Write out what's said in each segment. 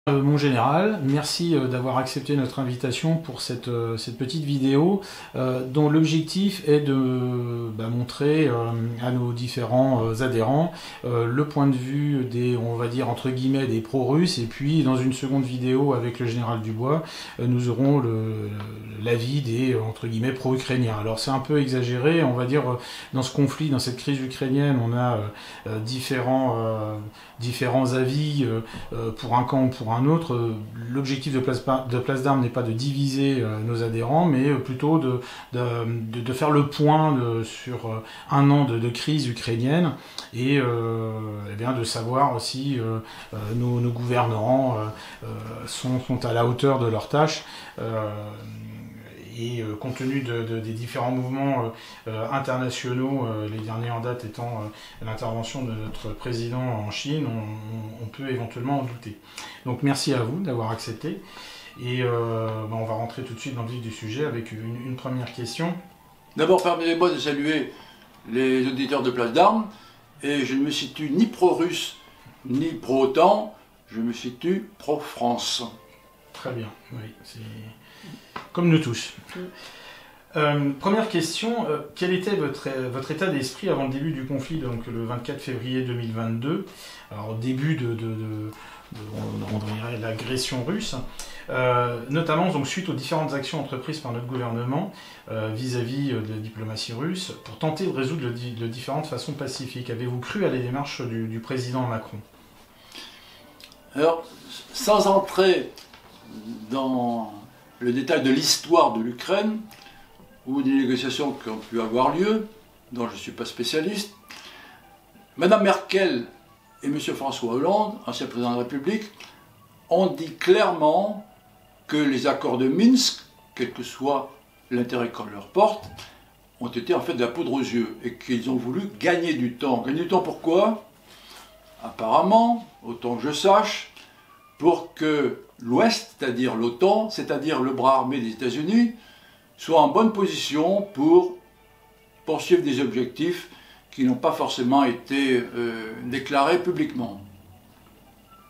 Mon général, merci d'avoir accepté notre invitation pour cette petite vidéo dont l'objectif est de montrer à nos différents adhérents le point de vue des, on va dire entre guillemets, des pro-russes, et puis dans une seconde vidéo avec le général Dubois, nous aurons l'avis des entre guillemets pro-ukrainiens. Alors c'est un peu exagéré, on va dire, dans ce conflit, dans cette crise ukrainienne, on a différents avis pour un camp ou pour un autre. L'objectif de Place d'Armes n'est pas de diviser nos adhérents, mais plutôt de faire le point sur un an de crise ukrainienne et bien de savoir si nos gouvernants sont à la hauteur de leurs tâches. Et compte tenu des différents mouvements internationaux, les derniers en date étant l'intervention de notre président en Chine, on peut éventuellement en douter. Donc merci à vous d'avoir accepté. Et on va rentrer tout de suite dans le vif du sujet avec une première question. D'abord, permettez-moi de saluer les auditeurs de Place d'Armes. Et je ne me situe ni pro-russe ni pro-OTAN, je me situe pro-France. Très bien, oui, c'est comme nous tous. Première question, quel était votre état d'esprit avant le début du conflit, donc le 24 février 2022, alors au début de l'agression russe, notamment donc, suite aux différentes actions entreprises par notre gouvernement vis-à-vis de la diplomatie russe pour tenter de résoudre de différentes façons pacifiques. Avez-vous cru à la démarche du président Macron? Alors, sans entrer dans le détail de l'histoire de l'Ukraine ou des négociations qui ont pu avoir lieu, dont je ne suis pas spécialiste, Mme Merkel et M. François Hollande, ancien président de la République, ont dit clairement que les accords de Minsk, quel que soit l'intérêt qu'on leur porte, ont été en fait de la poudre aux yeux et qu'ils ont voulu gagner du temps. Gagner du temps pourquoi? Apparemment, autant que je sache, pour que l'Ouest, c'est-à-dire l'OTAN, c'est-à-dire le bras armé des États-Unis, soit en bonne position pour poursuivre des objectifs qui n'ont pas forcément été déclarés publiquement.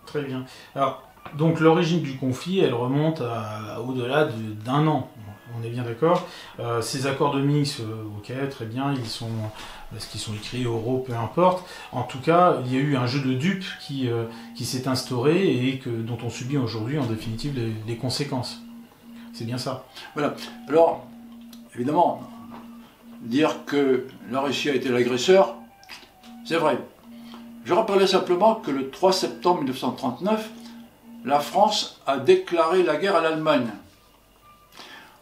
Très bien. Alors, donc l'origine du conflit, elle remonte au-delà d'un an. On est bien d'accord. Ces accords de Minsk, ok, très bien, est-ce qu'ils sont écrits oraux, peu importe. En tout cas, il y a eu un jeu de dupes qui s'est instauré et dont on subit aujourd'hui en définitive les conséquences. C'est bien ça. Voilà. Alors, évidemment, dire que la Russie a été l'agresseur, c'est vrai. Je rappellerai simplement que le 3 septembre 1939, la France a déclaré la guerre à l'Allemagne.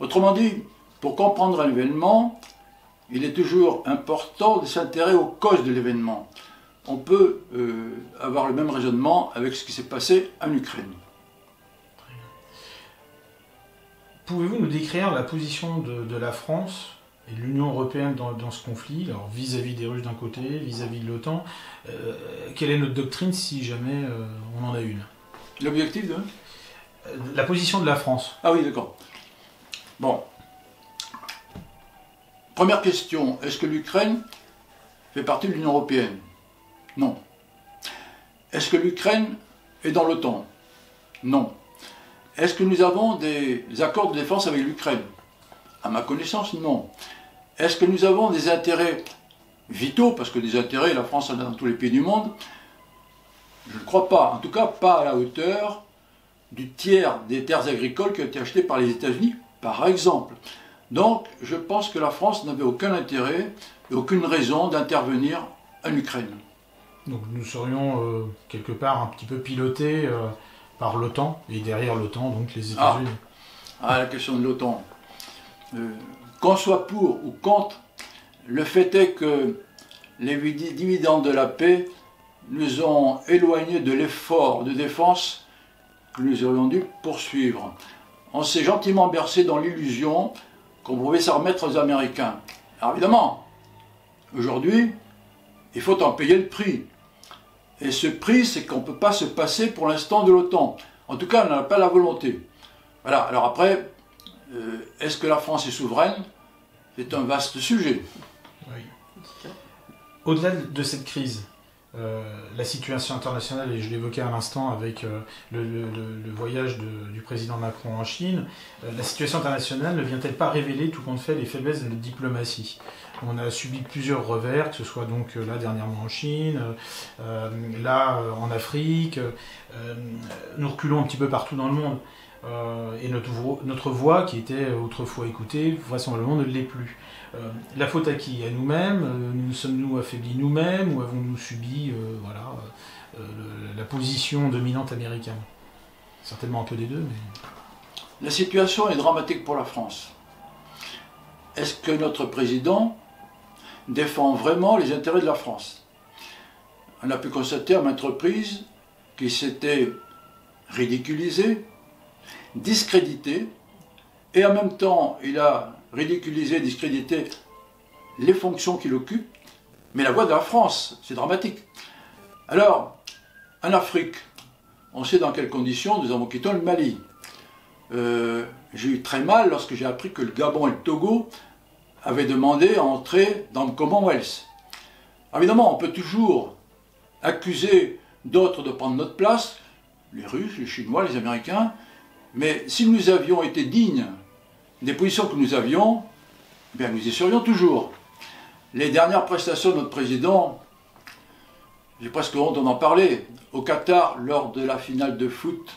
Autrement dit, pour comprendre un événement, il est toujours important de s'intéresser aux causes de l'événement. On peut avoir le même raisonnement avec ce qui s'est passé en Ukraine. Pouvez-vous nous décrire la position de la France et de l'Union européenne dans ce conflit, alors vis-à-vis des Russes d'un côté, vis-à-vis de l'OTAN? Quelle est notre doctrine si jamais on en a une? L'objectif de la position de la France. Ah oui, d'accord. Bon. Première question, est-ce que l'Ukraine fait partie de l'Union européenne? Non. Est-ce que l'Ukraine est dans l'OTAN? Non. Est-ce que nous avons des accords de défense avec l'Ukraine? À ma connaissance, non. Est-ce que nous avons des intérêts vitaux? Parce que des intérêts, la France en a dans tous les pays du monde. Je ne crois pas. En tout cas, pas à la hauteur du tiers des terres agricoles qui ont été achetées par les États-Unis, par exemple. Donc, je pense que la France n'avait aucun intérêt et aucune raison d'intervenir en Ukraine. Donc nous serions quelque part un petit peu pilotés par l'OTAN, et derrière l'OTAN, donc les États-Unis. La question de l'OTAN. Qu'on soit pour ou contre, le fait est que les dividendes de la paix nous ont éloignés de l'effort de défense que nous aurions dû poursuivre. On s'est gentiment bercé dans l'illusion qu'on pouvait s'en remettre aux Américains. Alors évidemment, aujourd'hui, il faut en payer le prix. Et ce prix, c'est qu'on ne peut pas se passer pour l'instant de l'OTAN. En tout cas, on n'a pas la volonté. Voilà, alors après, est-ce que la France est souveraine? C'est un vaste sujet. Oui. Au-delà de cette crise, la situation internationale, et je l'évoquais à l'instant avec le voyage du président Macron en Chine, la situation internationale ne vient-elle pas révéler tout compte fait les faiblesses de notre diplomatie? On a subi plusieurs revers, que ce soit donc là dernièrement en Chine, là en Afrique, nous reculons un petit peu partout dans le monde. Et notre voix, qui était autrefois écoutée, vraisemblablement ne l'est plus. La faute à qui? À nous-mêmes? Nous sommes-nous affaiblis nous-mêmes? Ou avons-nous subi la position dominante américaine? Certainement un peu des deux, mais... La situation est dramatique pour la France. Est-ce que notre président défend vraiment les intérêts de la France? On a pu constater à maintes reprises qu'il s'était ridiculisé, discrédité, et en même temps il a ridiculisé, discrédité les fonctions qu'il occupe, mais la voix de la France, c'est dramatique. Alors, en Afrique, on sait dans quelles conditions nous avons quitté le Mali. J'ai eu très mal lorsque j'ai appris que le Gabon et le Togo avaient demandé à entrer dans le Commonwealth. Évidemment, on peut toujours accuser d'autres de prendre notre place, les Russes, les Chinois, les Américains, mais si nous avions été dignes des positions que nous avions, bien nous y serions toujours. Les dernières prestations de notre président, j'ai presque honte d'en parler, au Qatar, lors de la finale de foot,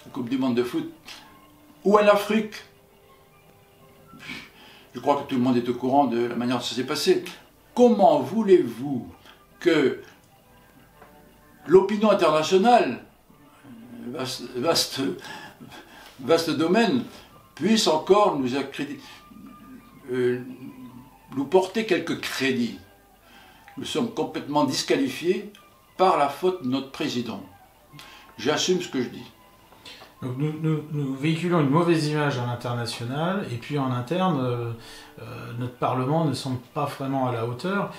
la Coupe du Monde de foot, ou en Afrique. Je crois que tout le monde est au courant de la manière dont ça s'est passé. Comment voulez-vous que l'opinion internationale, vaste domaine, puisse encore nous porter quelques crédits? Nous sommes complètement disqualifiés par la faute de notre président. J'assume ce que je dis. Donc nous véhiculons une mauvaise image à l'international, et puis en interne, notre Parlement ne semble pas vraiment à la hauteur.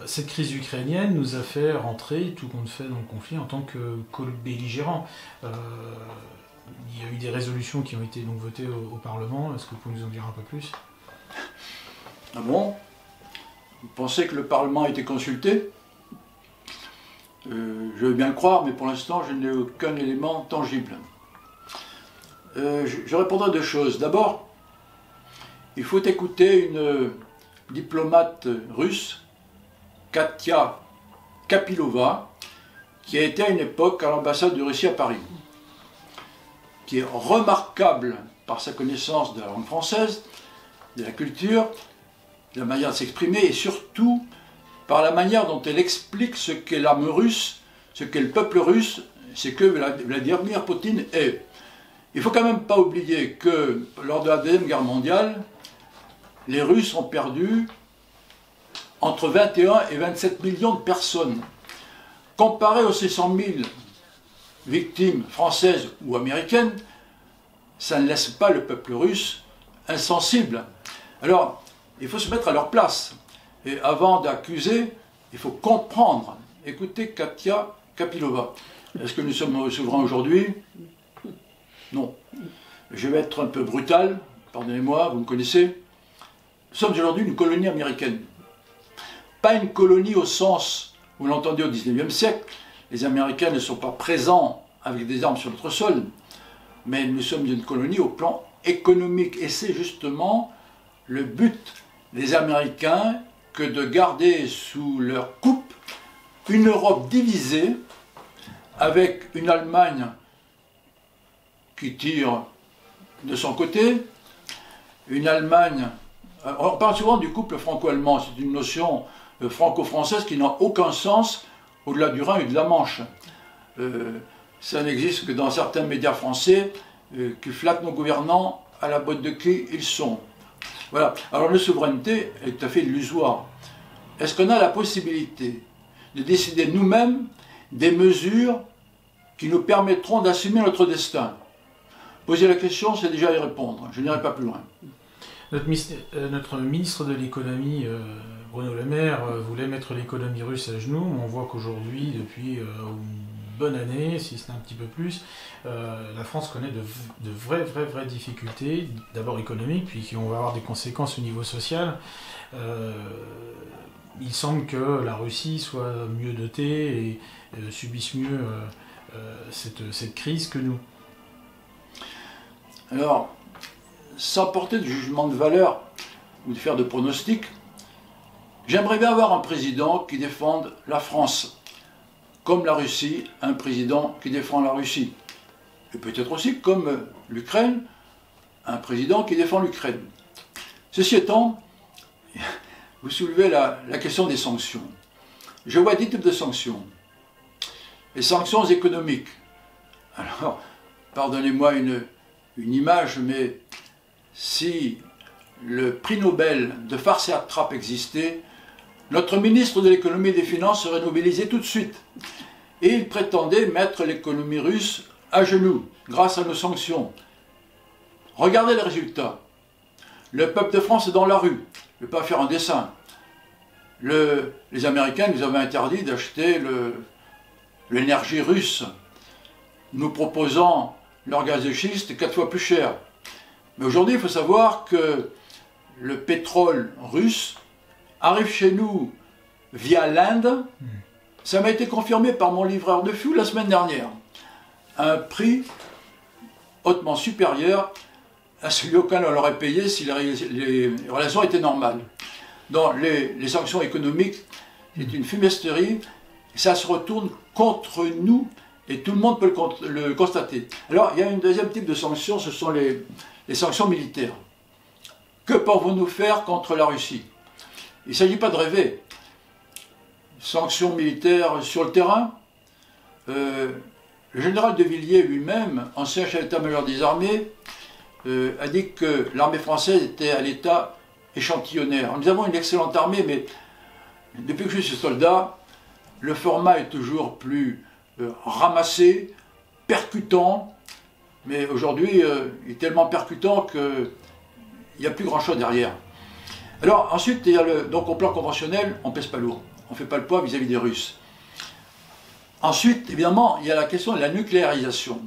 Cette crise ukrainienne nous a fait rentrer, tout compte fait, dans le conflit en tant que co-belligérant. Il y a eu des résolutions qui ont été donc votées au Parlement. Est-ce que vous pouvez nous en dire un peu plus? Ah bon? Vous pensez que le Parlement a été consulté? Je veux bien le croire, mais pour l'instant, je n'ai aucun élément tangible. Je répondrai à deux choses. D'abord, il faut écouter une diplomate russe, Katia Kapilova, qui a été à une époque à l'ambassade de Russie à Paris, qui est remarquable par sa connaissance de la langue française, de la culture, de la manière de s'exprimer, et surtout par la manière dont elle explique ce qu'est l'âme russe, ce qu'est le peuple russe, ce que Vladimir Poutine est. Il ne faut quand même pas oublier que lors de la Deuxième Guerre mondiale, les Russes ont perdu entre 21 et 27 millions de personnes. Comparé aux 600 000 victimes françaises ou américaines, ça ne laisse pas le peuple russe insensible. Alors, il faut se mettre à leur place. Et avant d'accuser, il faut comprendre. Écoutez Katia Kapilova. Est-ce que nous sommes souverains aujourd'hui? Non. Je vais être un peu brutal, pardonnez-moi, vous me connaissez. Nous sommes aujourd'hui une colonie américaine. Pas une colonie au sens, vous l'entendez au XIXe siècle, les Américains ne sont pas présents avec des armes sur notre sol, mais nous sommes une colonie au plan économique. Et c'est justement le but des Américains que de garder sous leur coupe une Europe divisée, avec une Allemagne qui tire de son côté, une Allemagne... On parle souvent du couple franco-allemand, c'est une notion franco-française qui n'a aucun sens au-delà du Rhin et de la Manche. Ça n'existe que dans certains médias français qui flattent nos gouvernants à la botte de qui ils sont. Voilà. Alors la souveraineté est tout à fait illusoire. Est-ce qu'on a la possibilité de décider nous-mêmes des mesures qui nous permettront d'assumer notre destin? Poser la question, c'est déjà y répondre. Je n'irai pas plus loin. Notre ministre de l'économie, Bruno Le Maire, voulait mettre l'économie russe à genoux. On voit qu'aujourd'hui, depuis bonne année, si ce n'est un petit peu plus. La France connaît de vraies difficultés, d'abord économiques, puis qui vont avoir des conséquences au niveau social. Il semble que la Russie soit mieux dotée et subisse mieux cette crise que nous. Alors, sans porter de jugement de valeur ou de faire de pronostics, j'aimerais bien avoir un président qui défende la France, comme la Russie, un président qui défend la Russie. Et peut-être aussi, comme l'Ukraine, un président qui défend l'Ukraine. Ceci étant, vous soulevez la question des sanctions. Je vois 10 types de sanctions. Les sanctions économiques. Alors, pardonnez-moi une image, mais si le prix Nobel de farce et attrape existait, notre ministre de l'économie et des finances serait mobilisé tout de suite. Et il prétendait mettre l'économie russe à genoux, grâce à nos sanctions. Regardez les résultats. Le peuple de France est dans la rue. Je ne vais pas faire un dessin. Les Américains nous avaient interdit d'acheter l'énergie russe, nous proposant leur gaz de schiste 4 fois plus cher. Mais aujourd'hui, il faut savoir que le pétrole russe arrive chez nous via l'Inde. Ça m'a été confirmé par mon livreur de fioul la semaine dernière. À un prix hautement supérieur à celui auquel on l'aurait payé si les relations étaient normales. Donc les sanctions économiques, c'est une fumisterie, ça se retourne contre nous et tout le monde peut le constater. Alors il y a un deuxième type de sanctions, ce sont les sanctions militaires. Que pouvons-nous faire contre la Russie? Il ne s'agit pas de rêver. Sanctions militaires sur le terrain. Le général de Villiers lui-même, ancien chef d'état-major des armées, a dit que l'armée française était à l'état échantillonnaire. Nous avons une excellente armée, mais depuis que je suis soldat, le format est toujours plus ramassé, percutant, mais aujourd'hui, il est tellement percutant qu'il n'y a plus grand-chose derrière. Alors ensuite, il y a donc au plan conventionnel, on ne pèse pas lourd, on ne fait pas le poids vis-à-vis des Russes. Ensuite, évidemment, il y a la question de la nucléarisation.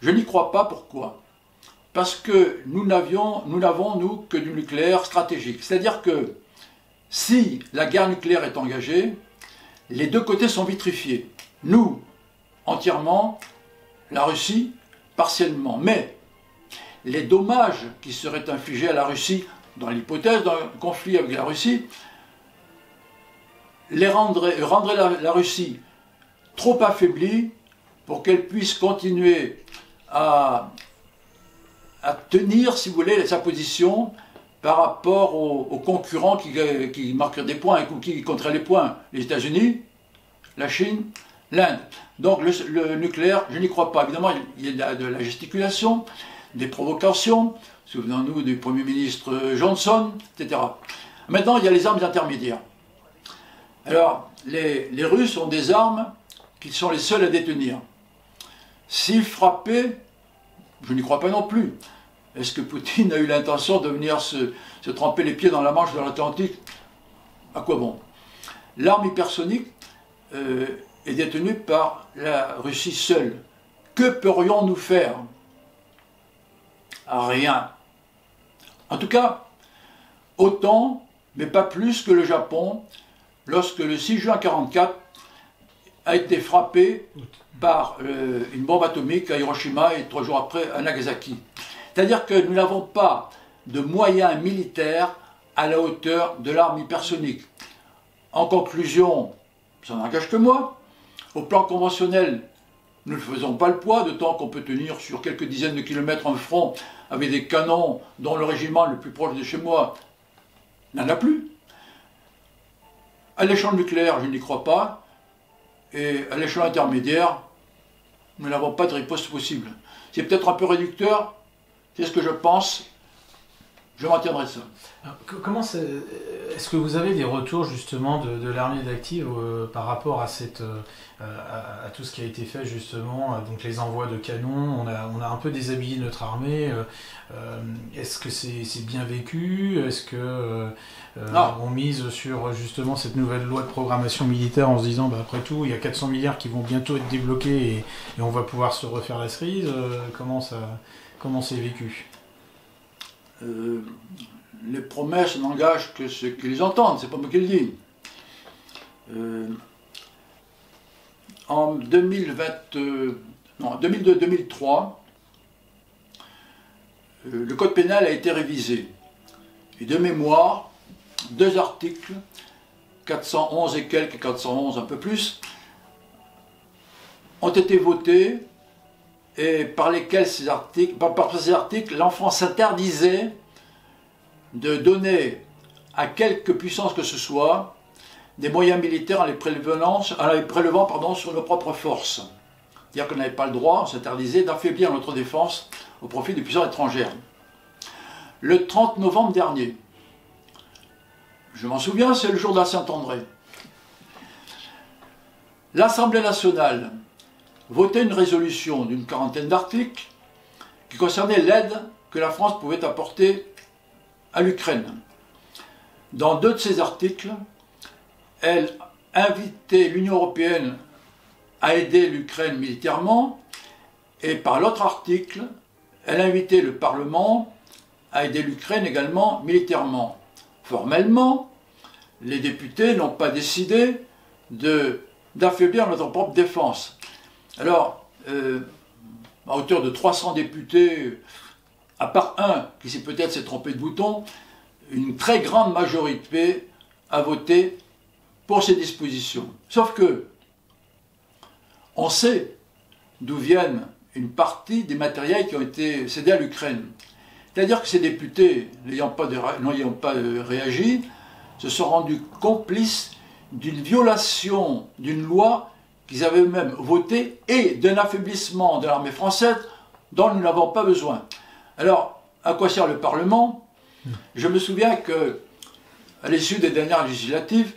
Je n'y crois pas, pourquoi? Parce que nous n'avons, nous, que du nucléaire stratégique. C'est-à-dire que si la guerre nucléaire est engagée, les deux côtés sont vitrifiés. Nous, entièrement, la Russie, partiellement. Mais les dommages qui seraient infligés à la Russie, dans l'hypothèse d'un conflit avec la Russie, rendraient la Russie trop affaiblie pour qu'elle puisse continuer à tenir, si vous voulez, sa position par rapport aux concurrents qui marquent des points ou qui compteraient les points. Les États-Unis, la Chine, l'Inde. Donc le nucléaire, je n'y crois pas. Évidemment, il y a de la gesticulation, des provocations. Souvenons-nous du Premier ministre Johnson, etc. Maintenant, il y a les armes intermédiaires. Alors, les Russes ont des armes qui sont les seuls à détenir. S'ils frappaient, je n'y crois pas non plus. Est-ce que Poutine a eu l'intention de venir se tremper les pieds dans la Manche de l'Atlantique? À quoi bon? L'arme hypersonique est détenue par la Russie seule. Que pourrions-nous faire? Rien. En tout cas, autant, mais pas plus que le Japon, lorsque le 6 juin 1944 a été frappé par une bombe atomique à Hiroshima et 3 jours après à Nagasaki. C'est-à-dire que nous n'avons pas de moyens militaires à la hauteur de l'arme hypersonique. En conclusion, ça n'engage que moi, au plan conventionnel, nous ne faisons pas le poids, d'autant qu'on peut tenir sur quelques dizaines de kilomètres un front avec des canons dont le régiment le plus proche de chez moi n'en a plus. À l'échelon nucléaire, je n'y crois pas, et à l'échelon intermédiaire, nous n'avons pas de riposte possible. C'est peut-être un peu réducteur, c'est ce que je pense, Je m'en tiendrai ça. Alors, est-ce que vous avez des retours justement de l'armée d'active par rapport à à tout ce qui a été fait justement, donc les envois de canons, on a un peu déshabillé notre armée. Est-ce que c'est bien vécu? Est-ce que on mise sur justement cette nouvelle loi de programmation militaire en se disant bah, après tout il y a 400 milliards qui vont bientôt être débloqués et on va pouvoir se refaire la cerise? Comment c'est vécu? Les promesses n'engagent que ceux qui les entendent, c'est pas moi qui le dis. En 2002-2003, le code pénal a été révisé. Et de mémoire, 2 articles, 411 et quelques, 411 un peu plus, ont été votés et par ces articles, l'enfant s'interdisait de donner à quelque puissance que ce soit des moyens militaires en les prélevant sur nos propres forces. C'est-à-dire qu'on n'avait pas le droit, on s'interdisait d'affaiblir notre défense au profit des puissances étrangères. Le 30 novembre dernier, je m'en souviens, c'est le jour de la Saint-André, l'Assemblée nationale votait une résolution d'une 40aine d'articles qui concernait l'aide que la France pouvait apporter à l'Ukraine. Dans 2 de ces articles, elle invitait l'Union européenne à aider l'Ukraine militairement, et par l'autre article, elle invitait le Parlement à aider l'Ukraine également militairement. Formellement, les députés n'ont pas décidé d'affaiblir notre propre défense. Alors, à hauteur de 300 députés, à part un qui s'est trompé de bouton, une très grande majorité a voté pour ces dispositions. Sauf que, on sait d'où viennent une partie des matériels qui ont été cédés à l'Ukraine. C'est-à-dire que ces députés, n'ayant pas réagi, se sont rendus complices d'une violation d'une loi qu'ils avaient eux-mêmes votée et d'un affaiblissement de l'armée française dont nous n'avons pas besoin. Alors, à quoi sert le Parlement? Je me souviens que, à l'issue des dernières législatives,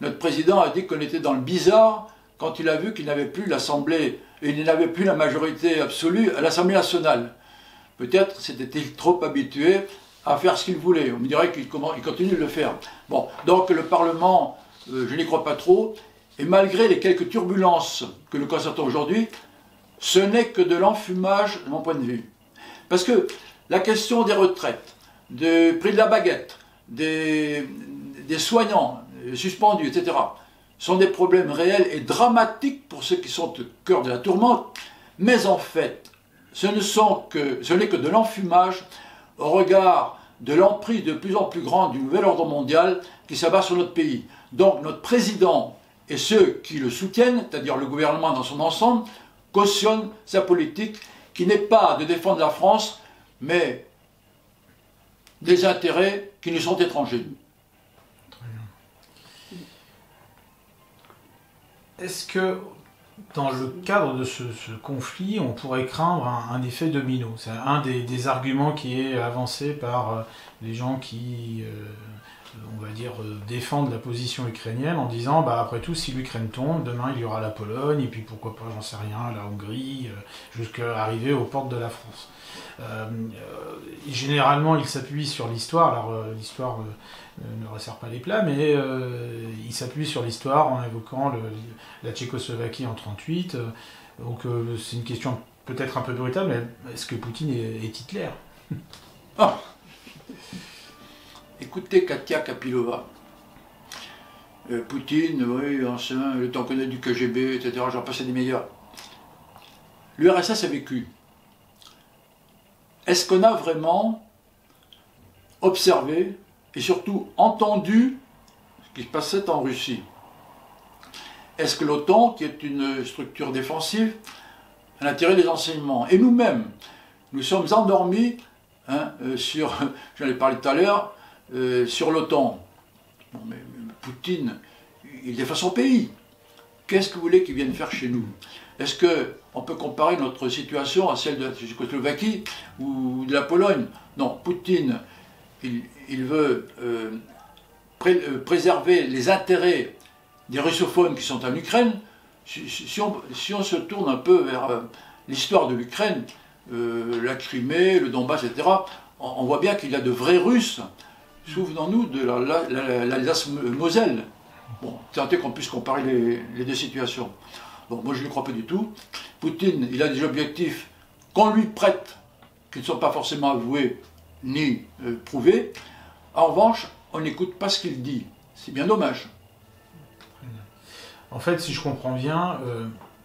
notre président a dit qu'on était dans le bizarre quand il a vu qu'il n'avait plus l'Assemblée et il n'avait plus la majorité absolue à l'Assemblée nationale. Peut-être s'était-il trop habitué à faire ce qu'il voulait. On me dirait qu'il continue de le faire. Bon, donc le Parlement, je n'y crois pas trop, et malgré les quelques turbulences que nous constatons aujourd'hui, ce n'est que de l'enfumage de mon point de vue. Parce que la question des retraites, du prix de la baguette, des soignants suspendus, etc., sont des problèmes réels et dramatiques pour ceux qui sont au cœur de la tourmente, mais en fait, ce n'est que de l'enfumage au regard de l'emprise de plus en plus grande du nouvel ordre mondial qui s'abat sur notre pays. Donc notre président et ceux qui le soutiennent, c'est-à-dire le gouvernement dans son ensemble, cautionnent sa politique qui n'est pas de défendre la France, mais des intérêts qui nous sont étrangers. Est-ce que, dans le cadre de ce conflit, on pourrait craindre un effet domino? C'est un des arguments qui est avancé par les gens qui, on va dire, défendent la position ukrainienne en disant, bah, après tout, si l'Ukraine tombe, demain il y aura la Pologne, et puis pourquoi pas, j'en sais rien, la Hongrie, jusqu'à arriver aux portes de la France. Généralement, il s'appuie sur l'histoire. Alors, l'histoire ne resserre pas les plats, mais il s'appuie sur l'histoire en évoquant la Tchécoslovaquie en 1938. Donc, c'est une question peut-être un peu brutale, mais est-ce que Poutine est Hitler? Ah. Écoutez Katia Kapilova. Poutine, oui, ancien, le temps qu'on a du KGB, etc., j'en passais des meilleurs. L'URSS a vécu. Est-ce qu'on a vraiment observé et surtout entendu ce qui se passait en Russie? Est-ce que l'OTAN, qui est une structure défensive, en a tiré des enseignements? Et nous-mêmes, nous sommes endormis sur, j'en ai parlé tout à l'heure, sur l'OTAN. Bon, mais Poutine, il défend son pays. Qu'est-ce que vous voulez qu'il vienne faire chez nous? Est-ce qu'on peut comparer notre situation à celle de la Tchécoslovaquie ou de la Pologne? Non, Poutine, il veut préserver les intérêts des russophones qui sont en Ukraine. Si on se tourne un peu vers l'histoire de l'Ukraine, la Crimée, le Donbass, etc., on voit bien qu'il y a de vrais Russes. Souvenons-nous de l'Alsace-Moselle. Bon, tant est qu'on puisse comparer les deux situations. Bon, moi je ne le crois pas du tout. Poutine, il a des objectifs qu'on lui prête, qui ne sont pas forcément avoués ni prouvés. En revanche, on n'écoute pas ce qu'il dit. C'est bien dommage. En fait, si je comprends bien,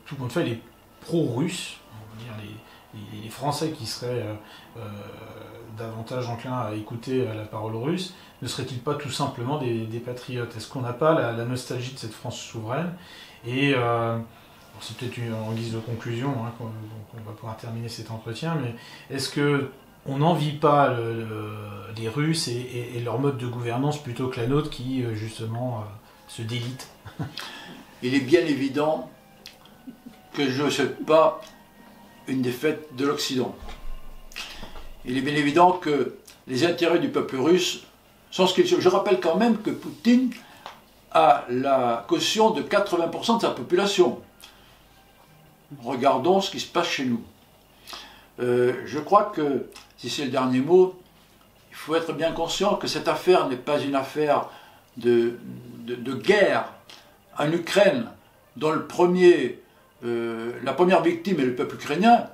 tout compte fait, les pro-russes, on va dire les Français qui seraient davantage enclins à écouter la parole russe, ne seraient-ils pas tout simplement des patriotes? Est-ce qu'on n'a pas la nostalgie de cette France souveraine? Et c'est peut-être en guise de conclusion hein, qu'on va pouvoir terminer cet entretien, mais est-ce qu'on n'envie pas les Russes et leur mode de gouvernance plutôt que la nôtre qui, justement, se délite? Il est bien évident que je ne souhaite pas une défaite de l'Occident. Il est bien évident que les intérêts du peuple russe sont ce qu'ils sont. Je rappelle quand même que Poutine a la caution de 80% de sa population. Regardons ce qui se passe chez nous. Je crois que, si c'est le dernier mot, il faut être bien conscient que cette affaire n'est pas une affaire de guerre en Ukraine, dont la première victime est le peuple ukrainien.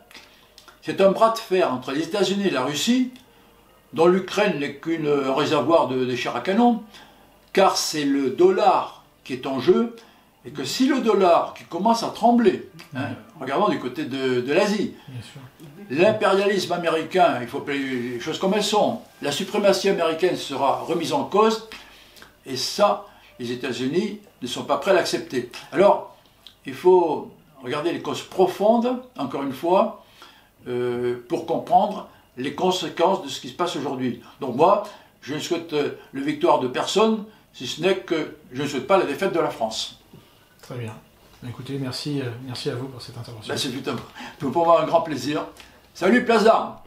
C'est un bras de fer entre les États-Unis et la Russie, dont l'Ukraine n'est qu'un réservoir de chair à canon, car c'est le dollar qui est en jeu, et que si le dollar qui commence à trembler, hein, regardons du côté de l'Asie, l'impérialisme américain, il faut appeler les choses comme elles sont, la suprématie américaine sera remise en cause, et ça, les États-Unis ne sont pas prêts à l'accepter. Alors, il faut regarder les causes profondes, encore une fois, pour comprendre les conséquences de ce qui se passe aujourd'hui. Donc moi, je ne souhaite la victoire de personne, si ce n'est que je ne souhaite pas la défaite de la France. Très bien. Écoutez, merci à vous pour cette intervention. Ben, c'est pour moi un grand plaisir. Salut Plaza!